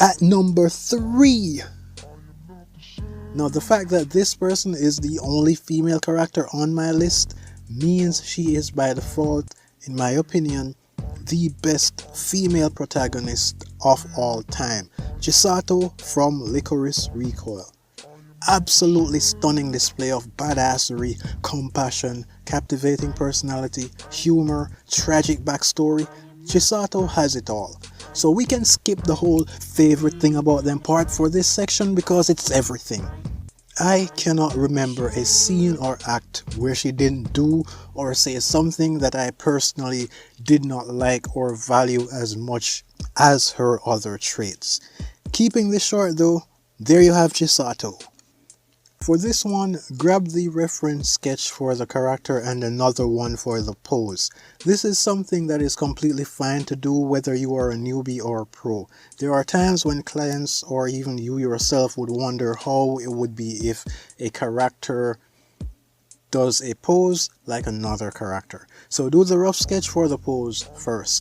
At number 3. Now, the fact that this person is the only female character on my list means she is by default, in my opinion, the best female protagonist of all time. Chisato from Licorice Recoil. Absolutely stunning display of badassery, compassion, captivating personality, humor, tragic backstory. Chisato has it all. So we can skip the whole favorite thing about them part for this section because it's everything. I cannot remember a scene or act where she didn't do or say something that I personally did not like or value as much as her other traits. Keeping this short though, there you have Chisato. For this one, grab the reference sketch for the character and another one for the pose. This is something that is completely fine to do whether you are a newbie or a pro. There are times when clients or even you yourself would wonder how it would be if a character does a pose like another character. So do the rough sketch for the pose first.